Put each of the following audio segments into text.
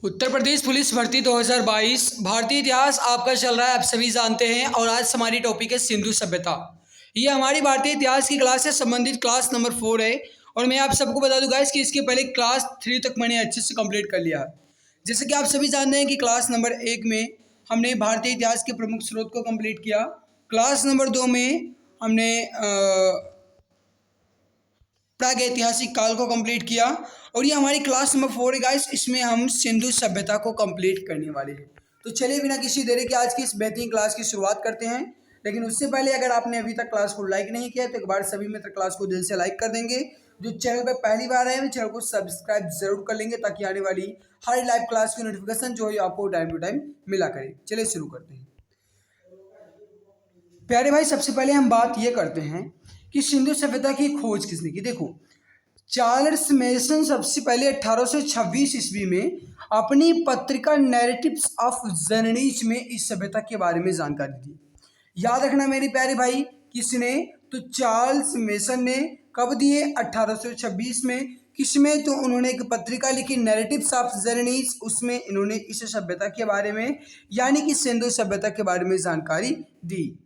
Uttar Pradesh police भर्ती 2022 भारतीय इतिहास आपका चल रहा है, आप सभी जानते हैं। और आज हमारी टॉपिक है सिंधु सभ्यता। ये हमारी भारतीय इतिहास की क्लास से संबंधित क्लास नंबर 4 है। और मैं आप सबको बता दूं गाइस कि इसके पहले क्लास 3 तक मैंने अच्छे से कंप्लीट कर लिया है। जैसे कि आप सभी जानते हैं कि क्लास नंबर 1 में हमने भारतीय इतिहास के प्रमुख स्रोत को कंप्लीट किया। क्लास नंबर 2 में हमने प्रागैतिहासिक काल को कंप्लीट किया। और ये हमारी क्लास नंबर 4 है गाइस, इसमें हम सिंधु सभ्यता को कंप्लीट करने वाले हैं। तो चलिए बिना किसी देरी के आज की इस बेहतरीन क्लास की शुरुआत करते हैं। लेकिन उससे पहले अगर आपने अभी तक क्लास को लाइक नहीं किया तो एक बार सभी मित्र क्लास को दिल से लाइक कर देंगे। जो चैनल पर पहली बार आए हैं चैनल को सब्सक्राइब जरूर कर लेंगे ताकि आने वाली हर लाइव क्लास की नोटिफिकेशन जो है आपको टाइम टू टाइम मिला करे। चलिए शुरू करते हैं। प्यारे भाई, सबसे पहले हम बात ये करते हैं कि सिंधु सभ्यता की खोज किसने की। देखो, चार्ल्स मेसन सबसे पहले 1826 ईस्वी में अपनी पत्रिका नैरेटिव्स ऑफ जर्नीज में इस सभ्यता के बारे में जानकारी दी। याद रखना मेरे प्यारे भाई, किसने? तो चार्ल्स मेसन ने। कब दिए? 1826 में। किसमें? तो उन्होंने एक पत्रिका लिखी नैरेटिव्स ऑफ जर्नीज, उसमें इन्होंने इस सभ्यता के बारे में यानी कि सिंधु सभ्यता के बारे में जानकारी दी।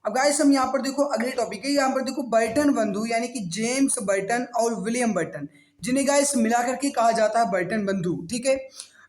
अब गाइस हम यहाँ पर देखो, अगले टॉपिक है यहाँ पर देखो, बर्टन बंधु यानी कि जेम्स बर्टन और विलियम बर्टन, जिन्हें गाइस मिला करके कहा जाता है बर्टन बंधु। ठीक है,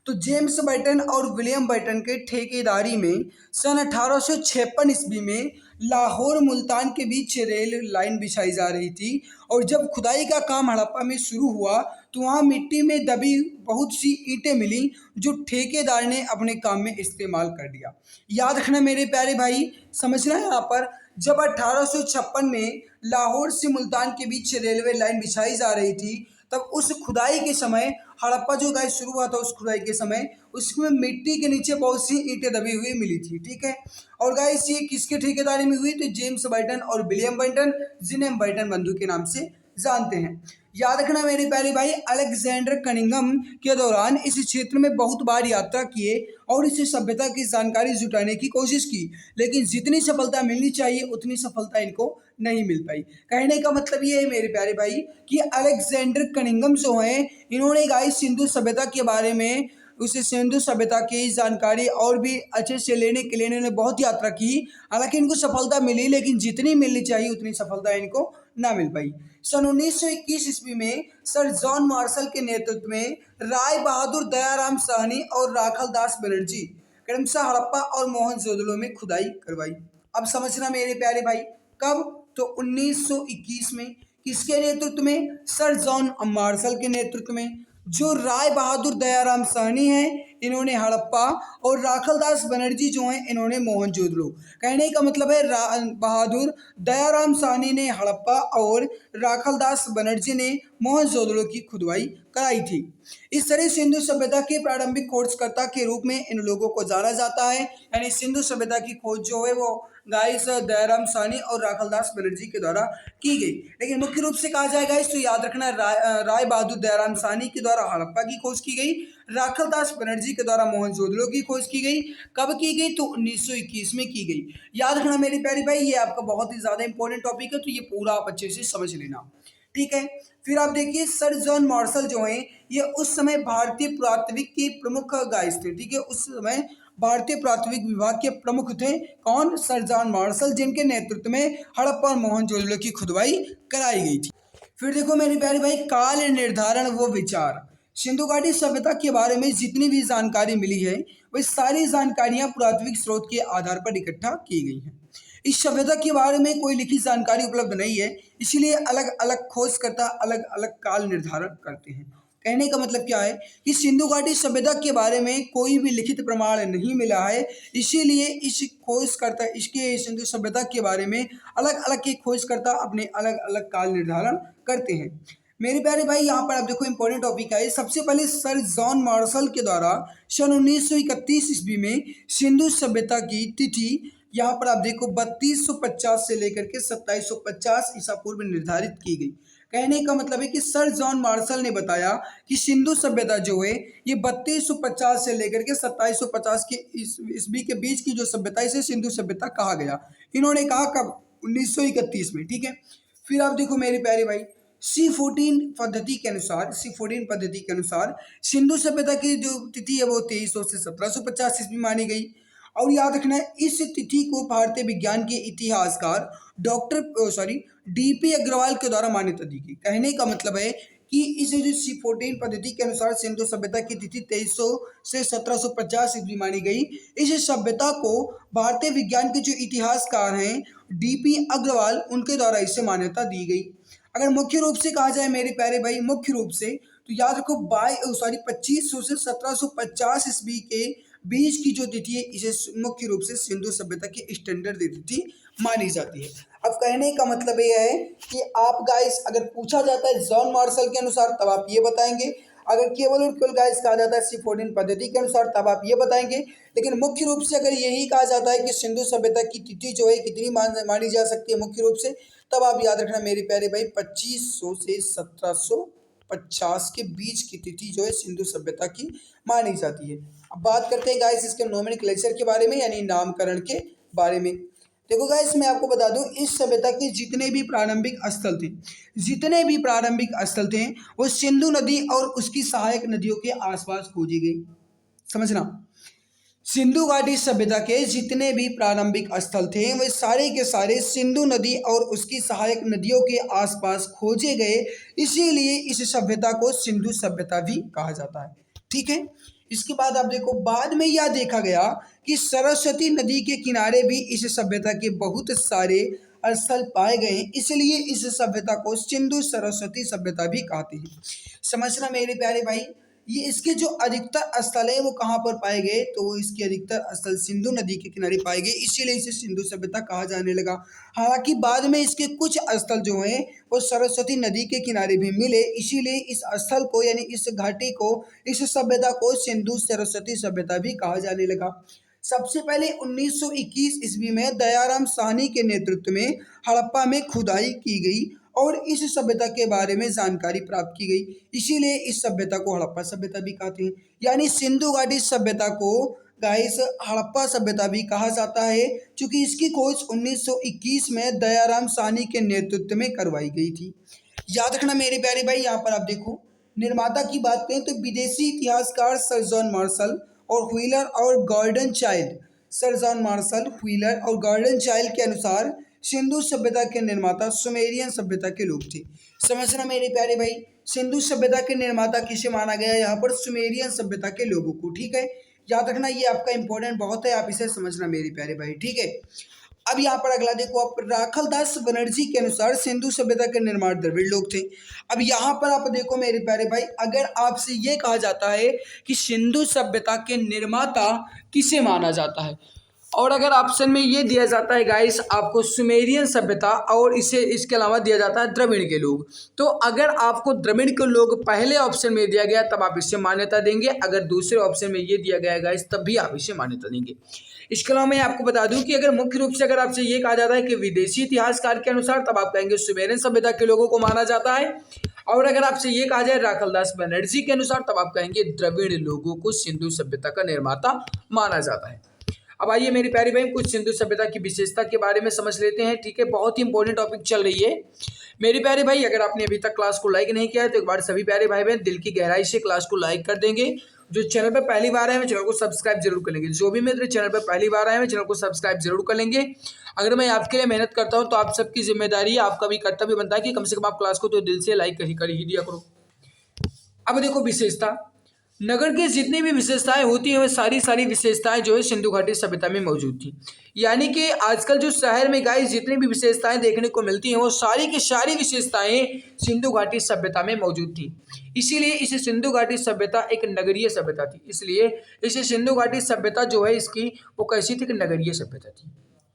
तो जेम्स बर्टन और विलियम बर्टन के ठेकेदारी में सन 1856 ईस्वी में लाहौर मुल्तान के बीच रेल लाइन बिछाई जा रही थी। और जब खुदाई का काम हड़प्पा में शुरू हुआ तो वहाँ मिट्टी में दबी बहुत सी ईंटें मिली जो ठेकेदार ने अपने काम में इस्तेमाल कर दिया। याद रखना मेरे प्यारे भाई, समझना यहाँ पर, जब 1856 में लाहौर से मुल्तान के बीच रेलवे लाइन बिछाई जा रही थी तब उस खुदाई के समय, हड़प्पा जो गाइस शुरू हुआ था उस खुदाई के समय, उसमें मिट्टी के नीचे बहुत सी ईंटें दबी हुई मिली थी। ठीक है, और गाइस ये किसके ठेकेदारी में हुई? तो जेम्स बर्टन और विलियम बर्टन, जिन्हें हम बर्टन बंधु के नाम से जानते हैं। याद रखना मेरे प्यारे भाई, अलेक्जेंडर कनिंघम के दौरान इस क्षेत्र में बहुत बार यात्रा किए और इस सभ्यता की जानकारी जुटाने की कोशिश की, लेकिन जितनी सफलता मिलनी चाहिए उतनी सफलता इनको नहीं मिल पाई। कहने का मतलब ये है मेरे प्यारे भाई कि अलेक्जेंडर कनिंघम जो हैं, इन्होंने गाइस सिंधु सभ्यता के बारे में, उस सिंधु सभ्यता की जानकारी और भी अच्छे से लेने के लिए इन्होंने बहुत यात्रा की। हालांकि इनको सफलता मिली लेकिन जितनी मिलनी चाहिए उतनी सफलता इनको ना मिल पाई। सन 1921 ईस्वी में सर जॉन मार्शल के नेतृत्व में राय बहादुर, दयाराम साहनी और राखल दास बनर्जी क्रमशः हड़प्पा और मोहनजोदड़ो में खुदाई करवाई। अब समझना मेरे प्यारे भाई, कब? तो 1921 में। किसके नेतृत्व में? सर जॉन मार्शल के नेतृत्व में। जो राय बहादुर, दयाराम साहनी हैं, इन्होंने हड़प्पा, और राखल दास बनर्जी जो हैं, इन्होंने मोहनजोदड़ो। कहने का मतलब है बहादुर दयाराम साहनी ने हड़प्पा और राखल दास बनर्जी ने मोहनजोदड़ो की खुदाई कराई थी। इस तरह सिंधु सभ्यता के प्रारंभिक खोजकर्ता के रूप में इन लोगों को जाना जाता है। यानी सिंधु सभ्यता की खोज जो है वो गाइस दयाराम साहनी और राखल दास बनर्जी के द्वारा की गई। लेकिन मुख्य रूप से कहा जाएगा इस तो याद रखना, राय बहादुर दयाराम साहनी के द्वारा हड़प्पा की खोज की गई, राखल दास बनर्जी के द्वारा मोहनजोदड़ो की खोज की गई। कब की गई? तो 1921 में की गई। याद रखना मेरे प्यारे भाई, ये आपका बहुत ही ज्यादा इंपॉर्टेंट टॉपिक है, तो ये पूरा आप अच्छे से समझ लेना। ठीक है, फिर आप देखिए सर जॉन मार्शल जो हैं, ये उस समय भारतीय पुरातत्विक के प्रमुख गाइस थे। ठीक है, उस समय भारतीय पुरातत्विक विभाग के प्रमुख थे। कौन? सर जॉन मार्शल, जिनके नेतृत्व में हड़प्पा और मोहनजोदड़ो की खुदाई कराई गई थी। फिर देखो मेरे प्यारे भाई, काल निर्धारण व विचार। सिंधु घाटी सभ्यता के बारे में जितनी भी जानकारी मिली है वह सारी जानकारियां पुरातत्विक स्रोत के आधार पर इकट्ठा की गई हैं। इस सभ्यता के बारे में कोई लिखित जानकारी उपलब्ध नहीं है, इसीलिए अलग अलग खोजकर्ता अलग अलग काल निर्धारण करते हैं। कहने का मतलब क्या है कि सिंधु घाटी सभ्यता के बारे में कोई भी लिखित प्रमाण नहीं मिला है, इसीलिए इस खोजकर्ता इसके सिंधु सभ्यता के बारे में अलग अलग के खोजकर्ता अपने अलग अलग काल निर्धारण करते हैं। मेरे प्यारे भाई, यहाँ पर आप देखो इंपॉर्टेंट टॉपिक है। सबसे पहले सर जॉन मार्शल के द्वारा सन 1931 ईस्वी में सिंधु सभ्यता की तिथि यहाँ पर आप देखो 3250 से लेकर के 2750 ईसा पूर्व निर्धारित की गई। कहने का मतलब है कि सर जॉन मार्शल ने बताया कि सिंधु सभ्यता जो है ये 3250 से लेकर के 2750 के ईस्वी के बीच की जो सभ्यता, इसे सिंधु सभ्यता कहा गया। इन्होंने कहा कब? 1931 में। ठीक है, फिर आप देखो मेरे प्यारे भाई, C14 पद्धति के अनुसार, C14 पद्धति के अनुसार सिंधु सभ्यता की जो तिथि है वो 2300 से 1750 ईस्वी मानी गई। और याद रखना है, इस तिथि को भारतीय विज्ञान के इतिहासकार डीपी अग्रवाल के द्वारा मान्यता दी गई। कहने का मतलब है कि इस जो C14 पद्धति के अनुसार सिंधु सभ्यता की तिथि 2300 से 1750 ईस्वी मानी गई। इस सभ्यता को भारतीय विज्ञान के जो इतिहासकार हैं डीपी अग्रवाल, उनके द्वारा इसे मान्यता दी गई। अगर मुख्य रूप से कहा जाए मेरे प्यारे भाई, मुख्य रूप से तो याद रखो 2500 से 1750 ईस्वी के बीच की जो तिथि है इसे मुख्य रूप से सिंधु सभ्यता की स्टैंडर्ड तिथि मानी जाती है। अब कहने का मतलब ये है कि आप गाइस अगर पूछा जाता है जॉन मार्शल के अनुसार तब आप ये बताएंगे, अगर केवल और केवल गाइस कहा जाता है C14 पद्धति के अनुसार तब आप ये बताएंगे। लेकिन मुख्य रूप से अगर यही कहा जाता है कि सिंधु सभ्यता की तिथि जो है कितनी मानी जा सकती है मुख्य रूप से, तब आप याद रखना मेरे प्यारे भाई 2500 से 1750 के बीच की तिथि जो है सिंधु सभ्यता की मानी जाती है। अब बात करते हैं गाइस इसके नोमेनक्लेचर के बारे में, यानी नामकरण के बारे में। देखो गाइस मैं आपको बता दूं, इस सभ्यता के जितने भी प्रारंभिक स्थल थे वो सिंधु नदी और उसकी सहायक नदियों के आसपास खोजी गई। समझना, सिंधु घाटी सभ्यता के जितने भी प्रारंभिक स्थल थे वे सारे के सारे सिंधु नदी और उसकी सहायक नदियों के आसपास खोजे गए, इसीलिए इस सभ्यता को सिंधु सभ्यता भी कहा जाता है। ठीक है, इसके बाद आप देखो, बाद में यह देखा गया कि सरस्वती नदी के किनारे भी इस सभ्यता के बहुत सारे स्थल पाए गए, इसलिए इस सभ्यता को सिंधु सरस्वती सभ्यता भी कहते हैं। समझना मेरे प्यारे भाई, ये इसके जो अधिकतर स्थल है वो कहाँ पर पाए गए, तो वो इसके अधिकतर स्थल सिंधु नदी के किनारे पाए गए, इसीलिए इसे सिंधु सभ्यता कहा जाने लगा। हालांकि बाद में इसके कुछ स्थल जो हैं वो सरस्वती नदी के किनारे भी मिले, इसीलिए इस स्थल को यानी इस घाटी को, इस सभ्यता को सिंधु सरस्वती सभ्यता भी कहा जाने लगा। सबसे पहले 1921 ईस्वी में दयाराम साहनी के नेतृत्व में हड़प्पा में खुदाई की गई और इस सभ्यता के बारे में जानकारी प्राप्त की गई, इसीलिए इस सभ्यता को हड़प्पा सभ्यता भी कहते हैं। यानी सिंधु घाटी सभ्यता को गाइस हड़प्पा सभ्यता भी कहा जाता है, क्योंकि इसकी खोज 1921 में दयाराम साहनी के नेतृत्व में करवाई गई थी। याद रखना मेरे प्यारे भाई, यहाँ पर आप देखो निर्माता की बात करें तो विदेशी इतिहासकार सर जॉन मार्शल और व्हीलर और Gordon Childe, sir John Marshall, Wheeler और गॉर्डन चाइल्ड के अनुसार सिंधु सभ्यता के निर्माता सुमेरियन सभ्यता के लोग थे। समझना मेरे प्यारे भाई, सिंधु सभ्यता के निर्माता किसे माना गया यहाँ पर, सुमेरियन सभ्यता के लोगों को। ठीक है, याद रखना ये आपका इंपॉर्टेंट बहुत है, आप इसे समझना मेरे प्यारे भाई। ठीक है, अब यहाँ पर अगला देखो आप, राखलदास बनर्जी के अनुसार सिंधु सभ्यता के निर्माण द्रविड़ लोग थे। अब यहाँ पर आप देखो मेरे प्यारे भाई, अगर आपसे ये कहा जाता है कि सिंधु सभ्यता के निर्माता किसे माना जाता है, और अगर ऑप्शन में ये दिया जाता है गाइस आपको सुमेरियन सभ्यता और इसे इसके अलावा दिया जाता है द्रविड़ के लोग, तो अगर आपको द्रविड़ के लोग पहले ऑप्शन में दिया गया तब आप इसे मान्यता देंगे, अगर दूसरे ऑप्शन में ये दिया गया गाइस तब भी आप इसे मान्यता देंगे। इसके अलावा मैं आपको बता दूं कि अगर मुख्य रूप से अगर आपसे ये कहा जाता है कि विदेशी इतिहासकार के अनुसार तब आप कहेंगे सुमेरियन सभ्यता के लोगों को माना जाता है, और अगर आपसे ये कहा जाए राखलदास बनर्जी के अनुसार तब आप कहेंगे द्रविड़ लोगों को सिंधु सभ्यता का निर्माता माना जाता है। अब आइए मेरे प्यारे भाई कुछ सिंधु सभ्यता की विशेषता के बारे में समझ लेते हैं। ठीक है, बहुत ही इंपॉर्टेंट टॉपिक चल रही है मेरे प्यारे भाई। अगर आपने अभी तक क्लास को लाइक नहीं किया है तो एक बार सभी प्यारे भाई बहन दिल की गहराई से क्लास को लाइक कर देंगे। जो चैनल पर पहली बार आए हैं चैनल को सब्सक्राइब जरूर कर लेंगे। जो भी मित्र चैनल पर पहली बार आए हैं चैनल को सब्सक्राइब जरूर कर लेंगे। अगर मैं आपके लिए मेहनत करता हूँ तो आप सबकी जिम्मेदारी है, आपका भी कर्तव्य बनता है कि कम से कम आप क्लास को तो दिल से लाइक कर ही दिया करो। अब देखो विशेषता, नगर की जितनी भी विशेषताएं होती हैं वो सारी विशेषताएं जो है सिंधु घाटी सभ्यता में मौजूद थी। यानी कि आजकल जो शहर में गाइस जितनी भी विशेषताएं देखने को मिलती हैं वो सारी की सारी विशेषताएं सिंधु घाटी सभ्यता में मौजूद थी। इसीलिए इस सिंधु घाटी सभ्यता एक नगरीय सभ्यता थी। इसलिए इस सिंधु घाटी सभ्यता जो है इसकी वो कैसी थी, एक नगरीय सभ्यता थी।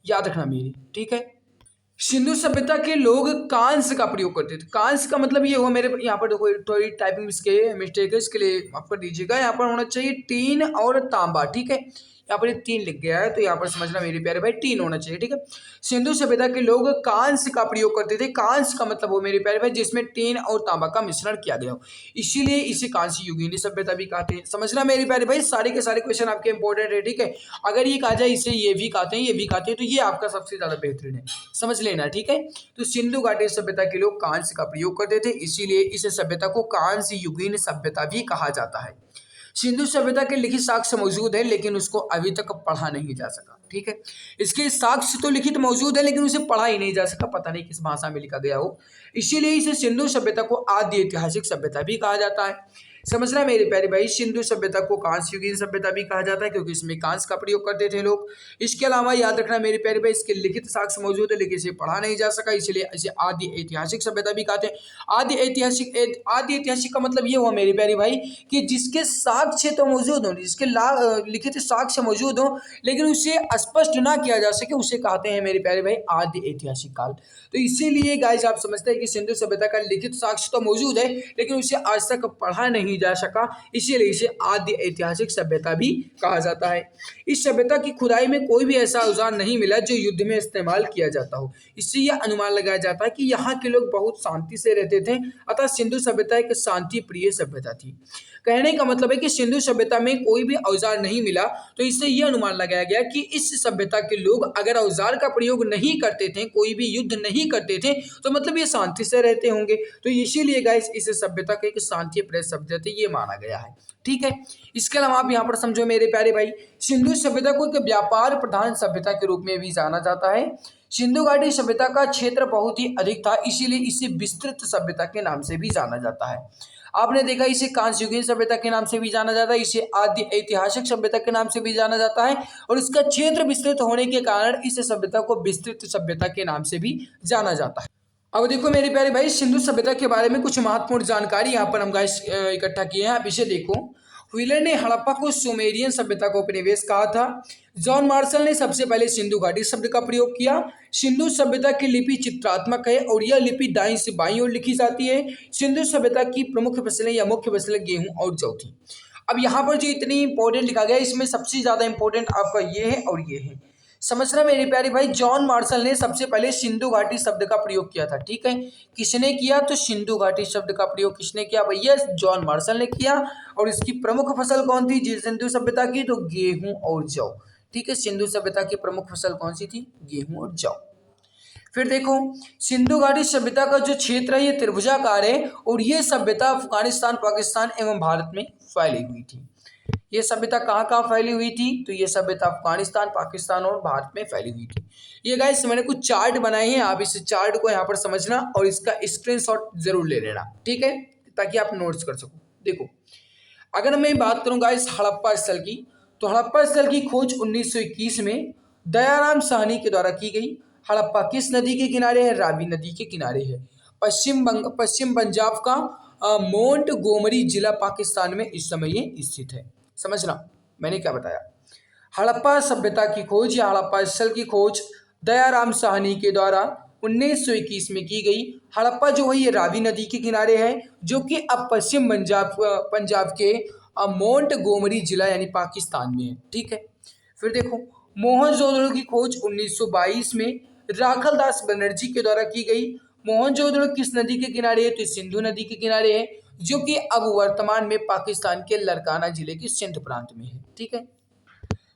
याद रखना मेरी, ठीक है। सिंधु सभ्यता के लोग कांस्य का प्रयोग करते थे। कांस्य का मतलब ये हुआ, मेरे यहाँ पर देखो थोड़ी टाइपिंग इसके मिस्टेक है, इसके लिए माफ कर दीजिएगा। यहाँ पर होना चाहिए टीन और तांबा। ठीक है, यहाँ पर 3 लिख गया है, तो यहाँ पर समझना मेरे प्यारे भाई 3 होना चाहिए, ठीक है। सिंधु सभ्यता के लोग कांस्य का प्रयोग करते थे। कांस्य का मतलब हो मेरे प्यारे भाई जिसमें टीन और तांबा का मिश्रण किया गया हो, इसीलिए इसे कांस्य युगीनी सभ्यता भी कहते हैं। समझना मेरे प्यारे भाई, सारे के सारे क्वेश्चन आपके इंपॉर्टेंट है, ठीक है। अगर ये कहा जाए इसे ये भी कहते हैं, ये भी कहते हैं, तो ये आपका सबसे ज्यादा बेहतरीन है, समझ लेना, ठीक है। तो सिंधु घाटी सभ्यता के लोग कांस्य का प्रयोग करते थे, इसीलिए इस सभ्यता को कांस्य युगीन सभ्यता भी कहा जाता है। सिंधु सभ्यता के लिखित साक्ष्य मौजूद है, लेकिन उसको अभी तक पढ़ा नहीं जा सका, ठीक है। इसके साक्ष्य तो लिखित मौजूद है, लेकिन उसे पढ़ा ही नहीं जा सका, पता नहीं किस भाषा में लिखा गया हो, इसीलिए इसे सिंधु सभ्यता को आदि ऐतिहासिक सभ्यता भी कहा जाता है। समझना मेरे प्यारे भाई, सिंधु सभ्यता को कांस्य युगीन सभ्यता भी कहा जाता है, क्योंकि इसमें कांस्य का प्रयोग करते थे लोग। इसके अलावा याद रखना मेरे प्यारे भाई, इसके लिखित साक्ष्य मौजूद है, लेकिन इसे पढ़ा नहीं जा सका, इसलिए इसे आदि ऐतिहासिक सभ्यता भी कहते हैं। आदि ऐतिहासिक का मतलब ये हुआ मेरे प्यारे भाई कि जिसके साक्ष्य तो मौजूद हो, जिसके लिखित साक्ष्य मौजूद हो, लेकिन उसे स्पष्ट ना किया जा सके, उसे कहते हैं मेरे प्यारे भाई आदि ऐतिहासिक काल। तो इसीलिए गाइस आप समझते हैं कि सिंधु सभ्यता का लिखित साक्ष्य तो मौजूद है, लेकिन उसे आज तक पढ़ा नहीं जा सका, इसीलिए इसे आदि ऐतिहासिक सभ्यता भी कहा जाता है। इस सभ्यता की खुदाई में कोई भी ऐसा औजार नहीं मिला जो युद्ध में इस्तेमाल किया जाता हो, इससे यह अनुमान लगाया जाता है कि यहाँ के लोग बहुत शांति से रहते थे, अतः सिंधु सभ्यता एक शांति प्रिय सभ्यता थी। कहने का मतलब है कि सिंधु सभ्यता में कोई भी औजार नहीं मिला, तो इससे यह अनुमान लगाया गया कि इस सभ्यता के लोग अगर औजार का प्रयोग नहीं करते थे, कोई भी युद्ध नहीं करते थे, तो मतलब ये शांति से रहते होंगे। तो इसीलिए गाइस इस सभ्यता का एक शांति प्रिय सभ्यता थी, ये माना गया है, ठीक है। इसके अलावा आप यहाँ पर समझो मेरे प्यारे भाई, सिंधु सभ्यता को एक व्यापार प्रधान सभ्यता के रूप में भी जाना जाता है। सिंधु घाटी सभ्यता का क्षेत्र बहुत ही अधिक था, इसीलिए इसे विस्तृत सभ्यता के नाम से भी जाना जाता है। आपने देखा इसे कांस्य युगीन सभ्यता के नाम से भी जाना जाता है, इसे आदि ऐतिहासिक सभ्यता के नाम से भी जाना जाता है, और इसका क्षेत्र विस्तृत होने के कारण इस सभ्यता को विस्तृत सभ्यता के नाम से भी जाना जाता है। अब देखो मेरे प्यारे भाई, सिंधु सभ्यता के बारे में कुछ महत्वपूर्ण जानकारी यहाँ पर हम गाइस इकट्ठा किए हैं, आप इसे देखो। व्हीलर ने हड़प्पा को सुमेरियन सभ्यता का उपनिवेश कहा था। जॉन मार्शल ने सबसे पहले सिंधु घाटी शब्द का प्रयोग किया। सिंधु सभ्यता की लिपि चित्रात्मक है और यह लिपि दाईं से बाईं ओर लिखी जाती है। सिंधु सभ्यता की प्रमुख फसलें या मुख्य फसलें गेहूं और जौ थी। अब यहाँ पर जो इतनी इंपॉर्टेंट लिखा गया है, इसमें सबसे ज्यादा इंपॉर्टेंट आपका ये है और ये है। समझना मेरे प्यारे भाई, जॉन मार्शल ने सबसे पहले सिंधु घाटी शब्द का प्रयोग किया था, ठीक है। किसने किया? तो सिंधु घाटी शब्द का प्रयोग किसने किया भैया? जॉन मार्शल ने किया। और इसकी प्रमुख फसल कौन थी जी सिंधु सभ्यता की? तो गेहूं और जौ, ठीक है। सिंधु सभ्यता की प्रमुख फसल कौन सी थी? गेहूं और जौ। फिर देखो, सिंधु घाटी सभ्यता का जो क्षेत्र है ये त्रिभुजाकार है और ये सभ्यता अफगानिस्तान, पाकिस्तान एवं भारत में फैली हुई थी। ये सभ्यता कहाँ कहाँ फैली हुई थी? तो ये सभ्यता अफगानिस्तान, पाकिस्तान और भारत में फैली हुई थी। ये गाइस मैंने कुछ चार्ट बनाए हैं, आप इस चार्ट को यहाँ पर समझना और इसका स्क्रीनशॉट जरूर ले लेना, ठीक है, ताकि आप नोट्स कर सको। देखो, अगर मैं बात करूँ गाइस हड़प्पा स्थल की, तो हड़प्पा स्थल की खोज 1921 में दयाराम साहनी के द्वारा की गई। हड़प्पा किस नदी के किनारे है? रावी नदी के किनारे है। पश्चिम पंजाब का मोंट गोमरी जिला पाकिस्तान में इस समय ये स्थित है। समझना मैंने क्या बताया। हड़प्पा सभ्यता की खोज या हड़प्पा स्थल की खोज दयाराम साहनी के द्वारा 1921 में की गई। हड़प्पा जो है ये रावी नदी के किनारे है, जो कि अब पश्चिम पंजाब के मोंट गोमरी जिला यानी पाकिस्तान में है, ठीक है। फिर देखो, मोहनजोदड़ो की खोज 1922 में राखलदास बनर्जी के द्वारा की गई। मोहनजोदड़ो किस नदी के किनारे है? तो सिंधु नदी के किनारे है, जो कि अब वर्तमान में पाकिस्तान के लरकाना जिले के सिंध प्रांत में है, ठीक है।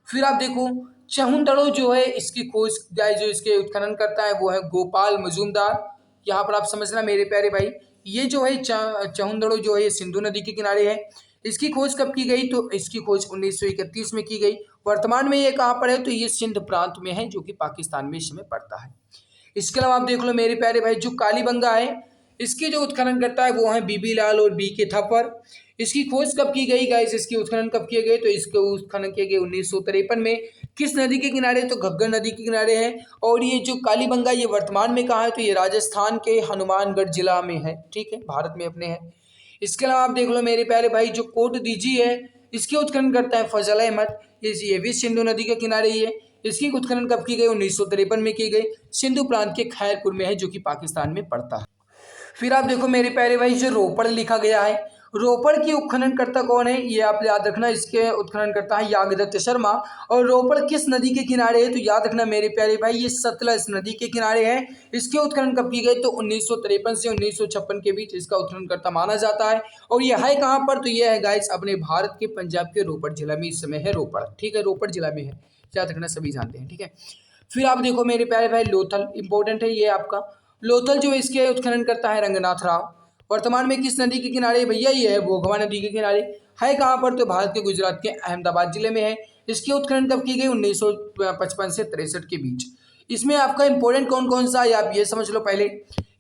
फिर आप देखो, चहुंदड़ो जो है इसकी खोज जो इसके उत्खनन करता है वो है गोपाल मजूमदार। यहाँ पर आप समझना मेरे प्यारे भाई, ये जो है चहुंदड़ो जो है ये सिंधु नदी के किनारे है। इसकी खोज कब की गई? तो इसकी खोज 1931 में की गई। वर्तमान में ये कहाँ पर है? तो ये सिंध प्रांत में है, जो कि पाकिस्तान में इस समय पड़ता है। इसके अलावा आप देख लो मेरे प्यारे भाई, जो कालीबंगा है इसकी जो उत्खनन करता है वो है बीबी लाल और बी के थप्पर। इसकी खोज कब की गई गाइस? इसकी उत्खनन कब किए गए? तो इसके उत्खनन किए गए 1953 में। किस नदी के किनारे? तो घग्गर नदी के किनारे है। और ये जो कालीबंगा ये वर्तमान में कहाँ है? तो ये राजस्थान के हनुमानगढ़ जिला में है, ठीक है, भारत में अपने है। इसके अलावा आप देख लो मेरे प्यारे भाई, जो कोट दीजी है इसकी उत्खनन करता है फजल अहमद। ये भी सिंधु नदी के किनारे ही है। इसकी उत्खनन कब की गई? 1953 में की गई। सिंधु प्रांत के खैरपुर में है, जो कि पाकिस्तान में पड़ता है। फिर आप देखो मेरे प्यारे भाई, जो रोपड़ लिखा गया है, रोपड़ की उत्खननकर्ता कौन है, ये आप याद रखना, इसके उत्खननकर्ता है यागदत्त शर्मा। और रोपड़ किस नदी के किनारे है, तो याद रखना मेरे प्यारे भाई ये सतलज नदी के किनारे है। इसके उत्खनन कब की गई, तो 1953 से 1956 के बीच इसका उत्खननकर्ता माना जाता है। और ये है कहाँ पर, तो ये है गाइस अपने भारत के पंजाब के रोपड़ जिला में इस समय है रोपड़, ठीक है, रोपड़ जिला में है, याद रखना, सभी जानते हैं, ठीक है। फिर आप देखो मेरे प्यारे भाई लोथल इंपॉर्टेंट है ये आपका। लोथल जो इसके उत्खनन करता है रंगनाथ राव। वर्तमान में किस नदी के किनारे है भैया, ये है भोगवा नदी के किनारे। है कहाँ पर, तो भारत के गुजरात के अहमदाबाद जिले में है। इसकी उत्खनन कब की गई, 1955 से 63 के बीच। इसमें आपका इंपॉर्टेंट कौन कौन सा है आप ये समझ लो पहले।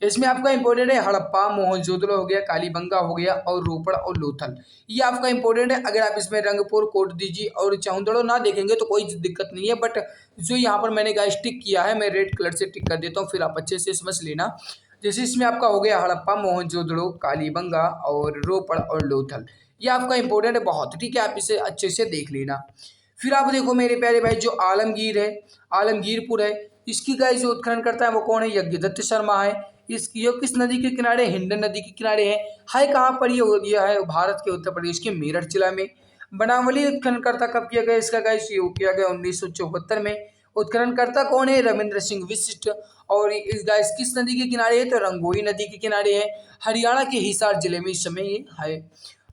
इसमें आपका इंपॉर्टेंट है हड़प्पा, मोहनजोदड़ो हो गया, कालीबंगा हो गया और रोपड़ और लोथल, ये आपका इंपॉर्टेंट है। अगर आप इसमें रंगपुर, कोटदीजी और चौंदड़ो ना देखेंगे तो कोई दिक्कत नहीं है, बट जो यहाँ पर मैंने गाइस टिक किया है मैं रेड कलर से टिक कर देता हूँ, फिर आप अच्छे से समझ लेना। जैसे इसमें आपका हो गया हड़प्पा, मोहनजोदड़ो, कालीबंगा और रोपड़ और लोथल, ये आपका इंपॉर्टेंट है बहुत, ठीक है, आप इसे अच्छे से देख लेना। फिर आप देखो मेरे प्यारे भाई जो आलमगीर है, आलमगीरपुर है, इसकी गाइस जो उत्खनन करता है वो कौन है, यज्ञदत्त शर्मा है। ये किस नदी के किनारे, हिंडन नदी के किनारे है कहाँ पर, ये है भारत के उत्तर प्रदेश के मेरठ जिला में। बनावली उत्खननकर्ता कब किया गया इसका गाइस, ये किया गया 1974 में। उत्खननकर्ता कौन है, रविंद्र सिंह विशिष्ट। और इस गाइस किस नदी के किनारे है, तो रंगोई नदी के किनारे है, हरियाणा के हिसार जिले में इस समय ये है।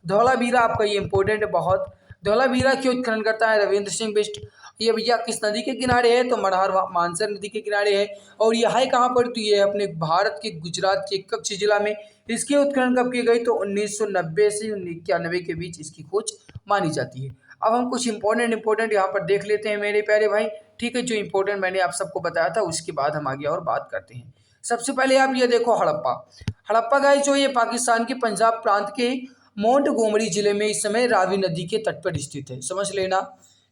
धौलावीरा आपका ये इंपॉर्टेंट है बहुत। धौलावीरा की उत्खनन करता है रविंद्र सिंह बिष्ट। ये भैया किस नदी के किनारे है, तो मल्हार मानसर नदी के किनारे है। और यह है कहाँ पर, तो ये है अपने भारत के गुजरात के कच्छ जिला में। इसकी उत्खनन कब की गई, तो 1990 से 1991 के बीच इसकी खोज मानी जाती है। अब हम कुछ इंपॉर्टेंट यहाँ पर देख लेते हैं मेरे प्यारे भाई, ठीक है, जो इंपॉर्टेंट मैंने आप सबको बताया था उसके बाद हम आगे और बात करते हैं। सबसे पहले आप ये देखो हड़प्पा। हड़प्पा गाइस जो ये पाकिस्तान के पंजाब प्रांत के मोंटगोमरी जिले में इस समय रावी नदी के तट पर स्थित है, समझ लेना।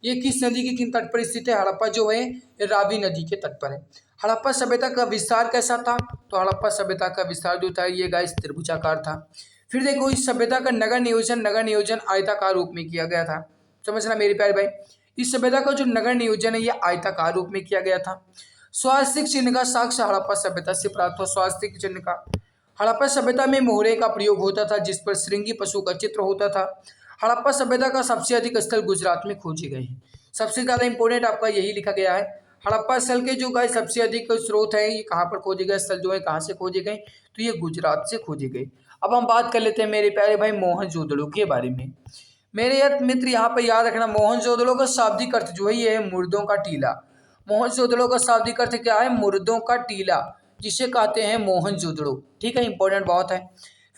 ये किस नदी के किन तट पर स्थित है, हड़प्पा जो है ये रावी नदी के तट पर है। हड़प्पा सभ्यता का विस्तार कैसा था, तो हड़प्पा सभ्यता का विस्तार जो था ये गाइस त्रिभुजाकार था। फिर देखो इस सभ्यता का नगर नियोजन आयताकार रूप में किया गया था, समझना मेरे प्यारे भाई। इस सभ्यता का जो नगर नियोजन है ये आयताकार रूप में किया गया था। स्वास्तिक चिन्ह का साक्ष्य हड़प्पा सभ्यता से प्राप्त हुआ। स्वास्तिक चिन्ह का हड़प्पा सभ्यता में मोहरे का प्रयोग होता था जिस पर श्रृंगी पशु का चित्र होता था। हड़प्पा सभ्यता का सबसे अधिक स्थल गुजरात में खोजे गए हैं। सबसे ज़्यादा इंपॉर्टेंट आपका यही लिखा गया है। हड़प्पा स्थल के जो गाय सबसे अधिक स्रोत है ये कहाँ पर खोजे गए, स्थल जो है कहाँ से खोजे गए, तो ये गुजरात से खोजे गए। अब हम बात कर लेते हैं मेरे प्यारे भाई मोहनजोदड़ो के बारे में। मेरे मित्र यहाँ पर याद रखना मोहनजोदड़ो का शाब्दिक अर्थ जो है ये है मुर्दों का टीला। मोहनजोदड़ो का शाब्दिक अर्थ क्या है, मुर्दों का टीला, जिसे कहते हैं मोहनजोदड़ो, ठीक है, इंपॉर्टेंट बहुत है।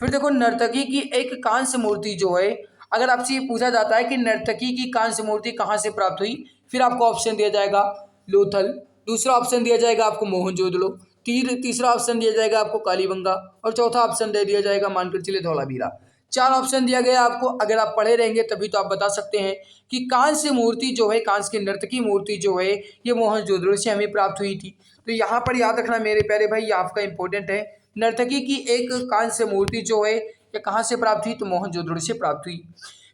फिर देखो नर्तकी की एक कांस्य मूर्ति जो है, अगर आपसे ये पूछा जाता है कि नर्तकी की कांस्य मूर्ति कहाँ से प्राप्त हुई, फिर आपको ऑप्शन दिया जाएगा लोथल, दूसरा ऑप्शन दिया जाएगा आपको मोहनजोदड़ो, तीसरा ऑप्शन दिया जाएगा आपको कालीबंगा और चौथा ऑप्शन दे दिया जाएगा मानकर चलिए धौलावीरा। 4 ऑप्शन दिया गया आपको, अगर आप पढ़े रहेंगे तभी तो आप बता सकते हैं कि कांस्य मूर्ति जो है, कांस्य की नर्तकी मूर्ति जो है ये मोहनजोदड़ो से हमें प्राप्त हुई थी। तो यहाँ पर याद रखना मेरे प्यारे भाई, ये आपका इंपॉर्टेंट है। नर्तकी की एक कांस्य मूर्ति जो है ये कहाँ से प्राप्त हुई, तो मोहनजोदड़ो से प्राप्त हुई।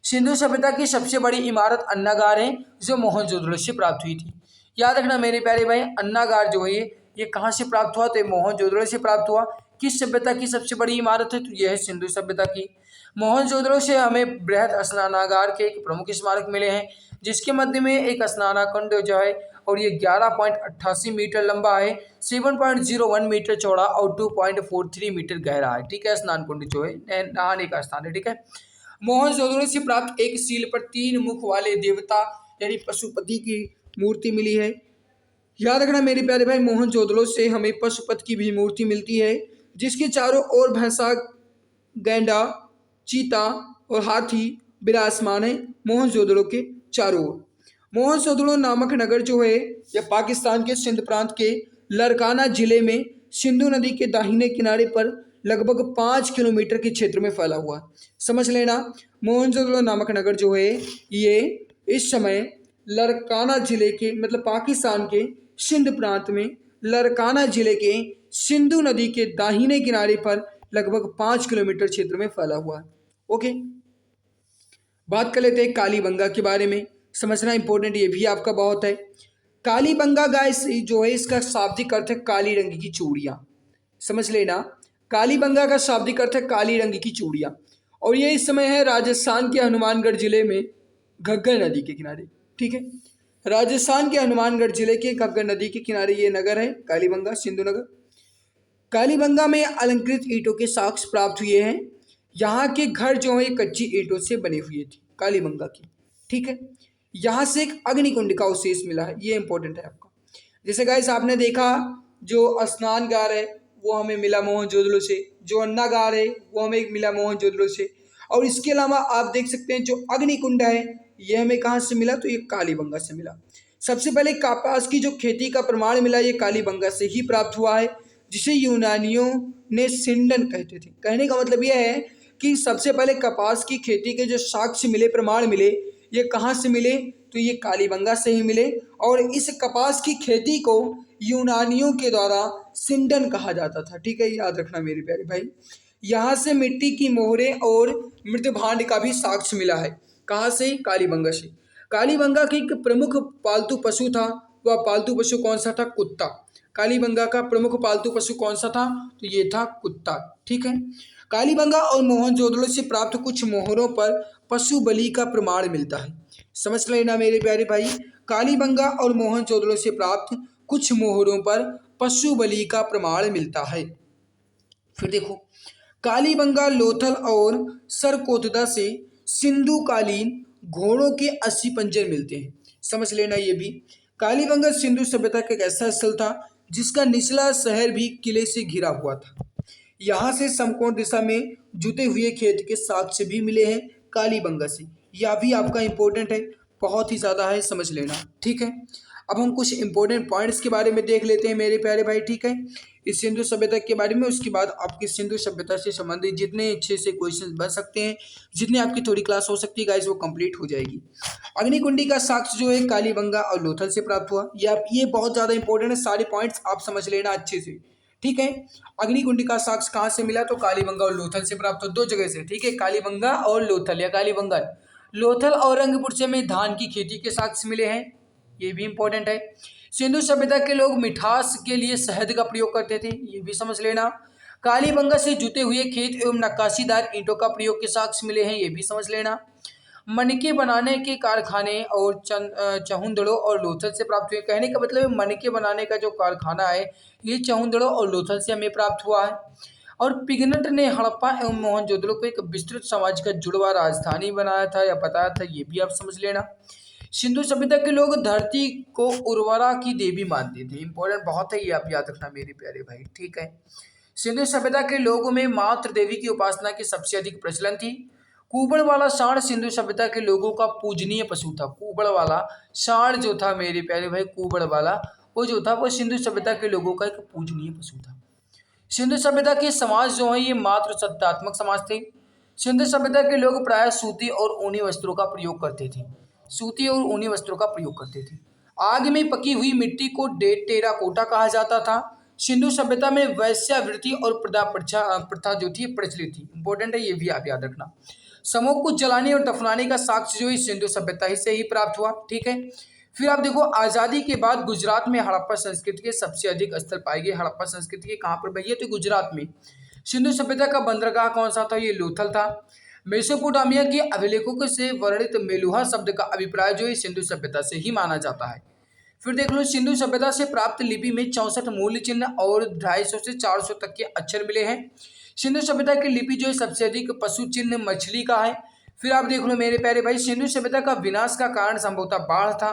सिंधु सभ्यता की सबसे बड़ी इमारत अन्नागार है जो मोहनजोदड़ो से प्राप्त हुई थी। याद रखना मेरे प्यारे भाई, अन्नागार जो है ये कहाँ से प्राप्त हुआ, तो मोहनजोदड़ो से प्राप्त हुआ। किस सभ्यता की सबसे बड़ी इमारत है, तो यह है सिंधु सभ्यता की। मोहनजोदड़ो से हमें बृहद स्नानागार के एक प्रमुख स्मारक मिले हैं जिसके मध्य में एक स्नानकुंड जो है और ये 11.88 मीटर लंबा है, 7.01 मीटर चौड़ा और 2.43 मीटर गहरा है, ठीक है। स्नान कुंड जो है नहाने का स्थान है, ठीक है। मोहनजोदड़ो से प्राप्त एक सील पर 3 मुख वाले देवता यानी पशुपति की मूर्ति मिली है। याद रखना मेरे प्यारे भाई, मोहनजोदड़ो से हमें पशुपति की भी मूर्ति मिलती है जिसके चारों ओर भैंसा, गैंडा, चीता और हाथी विराजमान है मोहनजोदड़ो के चारों ओर। मोहनजोदड़ो नामक नगर जो है यह पाकिस्तान के सिंध प्रांत के लरकाना जिले में सिंधु नदी के दाहिने किनारे पर लगभग 5 किलोमीटर के क्षेत्र में फैला हुआ है, समझ लेना। मोहनजोदड़ो नामक नगर जो है ये इस समय लरकाना जिले के मतलब पाकिस्तान के सिंध प्रांत में लरकाना जिले के सिंधु नदी के दाहिने किनारे पर लगभग 5 किलोमीटर क्षेत्र में फैला हुआ है। ओके, बात कर लेते हैं कालीबंगा के बारे में, समझना इंपॉर्टेंट ये भी आपका बहुत है। कालीबंगा गाइस जो है इसका शाब्दिक अर्थ है काली रंग की चूड़ियाँ, समझ लेना। कालीबंगा का शाब्दिक अर्थ है काली रंग की चूड़ियाँ और ये इस समय है राजस्थान के हनुमानगढ़ जिले में घग्गर नदी के किनारे। ठीक है, राजस्थान के हनुमानगढ़ जिले के घग्गर नदी के किनारे ये नगर है कालीबंगा, सिंधु नगर। कालीबंगा में अलंकृत ईंटों के साक्ष्य प्राप्त हुए हैं। यहाँ के घर जो है कच्ची ईंटों से बने हुए थे कालीबंगा की। ठीक है, यहाँ से एक अग्निकुंड का अवशेष मिला है, ये इंपॉर्टेंट है आपका। जैसे गाइस आपने देखा जो स्नानगार है वो हमें मिला मोहनजोदड़ो से, जो अन्नागार है वो हमें मिला मोहनजोदड़ो से, और इसके अलावा आप देख सकते हैं जो अग्निकुंड है ये हमें कहाँ से मिला, तो ये कालीबंगा से मिला। सबसे पहले कपास की जो खेती का प्रमाण मिला ये कालीबंगा से ही प्राप्त हुआ है, जिसे यूनानियों ने सिंडन कहते थे। कहने का मतलब यह है कि सबसे पहले कपास की खेती के जो साक्ष्य मिले, प्रमाण मिले, ये कहाँ से मिले, तो ये कालीबंगा से ही मिले। और इस कपास की खेती को यूनानियों के द्वारा सिंडन कहा जाता था। ठीक है, याद रखना मेरे प्यारे भाई। यहाँ से मिट्टी की मोहरें और मृत भांड का भी साक्ष्य मिला है। कहाँ से, कालीबंगा से। कालीबंगा की एक प्रमुख पालतू पशु था, वह पालतू पशु कौन सा था, कुत्ता। कालीबंगा का प्रमुख पालतू पशु कौन सा था, तो ये था कुत्ता। ठीक है, कालीबंगा और मोहनजोदड़ो से प्राप्त कुछ मोहरों पर पशु बलि का प्रमाण मिलता है। समझ लेना मेरे प्यारे भाई, कालीबंगा और मोहनजोदड़ो से प्राप्त कुछ मोहरों पर पशु बलि का प्रमाण मिलता है। फिर देखो, कालीबंगा, लोथल और सरकोतदा से सिंधु कालीन घोड़ों के 80 पंजर मिलते हैं। समझ लेना ये भी। कालीबंगा सिंधु सभ्यता का एक ऐसा स्थल था जिसका निचला शहर भी किले से घिरा हुआ था। यहाँ से समकोण दिशा में जुते हुए खेत के साक्ष्य भी मिले हैं कालीबंगा से। यह भी आपका इंपॉर्टेंट है, बहुत ही ज़्यादा है, समझ लेना। ठीक है, अब हम कुछ इंपॉर्टेंट पॉइंट्स के बारे में देख लेते हैं मेरे प्यारे भाई। ठीक है, इस सिंधु सभ्यता के बारे में, उसके बाद आपके सिंधु सभ्यता से संबंधित जितने अच्छे से क्वेश्चंस बन सकते हैं, जितने आपकी थोड़ी क्लास हो सकती है गाइस, वो कंप्लीट हो जाएगी। अग्निकुंडी का साक्ष्य जो है कालीबंगा और लोथल से प्राप्त हुआ। ये बहुत ज़्यादा इंपॉर्टेंट है, सारे पॉइंट्स आप समझ लेना अच्छे से। ठीक है, अग्निकुंडी का साक्ष्य कहाँ से मिला, तो कालीबंगा और लोथल से प्राप्त हो, दो जगह से। ठीक है, कालीबंगा और लोथल या कालीबंगा। लोथल और रंगपुर में धान की खेती के साक्ष्य मिले हैं, ये भी इंपॉर्टेंट है। सिंधु सभ्यता के लोग मिठास के लिए शहद का प्रयोग करते थे, ये भी समझ लेना। कालीबंगा से जुते हुए खेत एवं नक्काशीदार ईंटों का प्रयोग के साक्ष्य मिले हैं, ये भी समझ लेना। मणके बनाने के कारखाने और चहुंदड़ो और लोथल से प्राप्त हुए। कहने का मतलब है मणके बनाने का जो कारखाना है ये चहुंदड़ो और लोथल से हमें प्राप्त हुआ है। और पिगनट ने हड़प्पा एवं मोहनजोदड़ो को एक विस्तृत समाज का जुड़वा राजधानी बनाया था या बताया था, ये भी आप समझ लेना। सिंधु सभ्यता के लोग धरती को उर्वरा की देवी मानते थे। इंपॉर्टेंट बहुत है, ये आप याद रखना मेरे प्यारे भाई। ठीक है, सिंधु सभ्यता के लोगों में मातृ देवी की उपासना की सबसे अधिक प्रचलन थी। कुबड़ वाला सांड सिंधु सभ्यता के लोगों का पूजनीय पशु था। कुबड़ वाला सांड जो था मेरे प्यारे भाई, कुबड़ वाला वो जो था वो सिंधु सभ्यता के लोगों का एक पूजनीय पशु था। सिंधु सभ्यता के समाज जो है ये मात्र सत्तात्मक समाज थे। सिंधु सभ्यता के लोग प्रायः सूती और ऊनी वस्त्रों का प्रयोग करते थे। सूती और ऊनी वस्त्रों का प्रयोग करते थे। आग में पकी हुई मिट्टी को टेराकोटा कहा जाता था। सिंधु सभ्यता में वैश्यावृत्ति और प्रथा जो थी प्रचलित थी। इंपॉर्टेंट है, ये भी आप याद रखना। समूह को जलाने और दफनाने का साक्ष्य जो है सिंधु सभ्यता ही से ही प्राप्त हुआ। ठीक है, फिर आप देखो आज़ादी के बाद गुजरात में हड़प्पा संस्कृति के सबसे अधिक स्थल पाए गए। हड़प्पा संस्कृति के कहाँ पर भैया, तो गुजरात में। सिंधु सभ्यता का बंदरगाह कौन सा था, ये लोथल था। मेसोपोटामिया के अभिलेखों से वर्णित मेलुहा शब्द का अभिप्राय जो है सिंधु सभ्यता से ही माना जाता है। फिर देख लो, सिंधु सभ्यता से प्राप्त लिपि में 64 मूल्य चिन्ह और 250 से 400 तक के अक्षर मिले हैं। सिंधु सभ्यता की लिपि जो है सबसे अधिक पशु चिन्ह मछली का है। फिर आप देख लो मेरे प्यारे भाई, सिंधु सभ्यता का विनाश का कारण संभवतः बाढ़ था।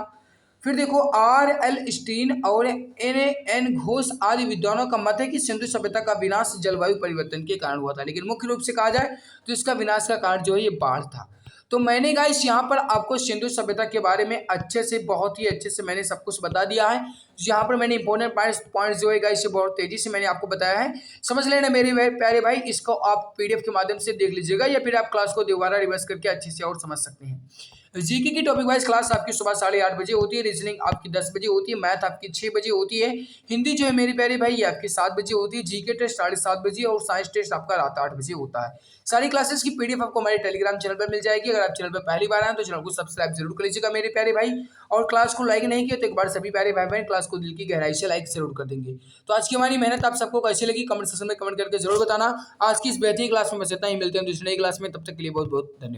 फिर देखो, R.L. स्टीन और N घोष आदि विद्वानों का मत है कि सिंधु सभ्यता का विनाश जलवायु परिवर्तन के कारण हुआ था, लेकिन मुख्य रूप से कहा जाए तो इसका विनाश का कारण जो है ये बाढ़ था। तो मैंने गाइस यहाँ पर आपको सिंधु सभ्यता के बारे में अच्छे से, बहुत ही अच्छे से मैंने सब कुछ बता दिया है। यहाँ पर मैंने इंपॉर्टेंट पॉइंट्स जो है गाइस बहुत तेजी से मैंने आपको बताया है। समझ लेना मेरे प्यारे भाई, इसको आप PDF के माध्यम से देख लीजिएगा या फिर आप क्लास को दोबारा रिवर्स करके अच्छे से और समझ सकते हैं। जीके की टॉपिक वाइज क्लास आपकी सुबह 8:30 बजे होती है, रीजनिंग आपकी 10 बजे होती है, मैथ आपकी 6 बजे होती है, हिंदी जो है मेरे प्यारे भाई ये आपकी 7 बजे होती है, जीके टेस्ट 7:30 बजे और साइंस टेस्ट आपका रात 8 बजे होता है। सारी क्लासेस की पीडीएफ आपको हमारे टेलीग्राम चैनल पर मिल जाएगी। अगर आप चैनल पर पहली बार आए तो चैनल को सब्सक्राइब जरूर कर लीजिएगा मेरे प्यारे भाई, और क्लास को लाइक नहीं किया तो एक बार सभी प्यारे भाई बहन क्लास को दिल की गहराई से लाइक जरूर कर देंगे। तो आज की हमारी मेहनत आप सबको कैसी लगी कमेंट सेक्शन में कमेंट करके जरूर बताना। आज की इस बेहतरीन क्लास में बस इतना ही, मिलते हैं दूसरी नई क्लास में, तब तक के लिए बहुत बहुत धन्यवाद।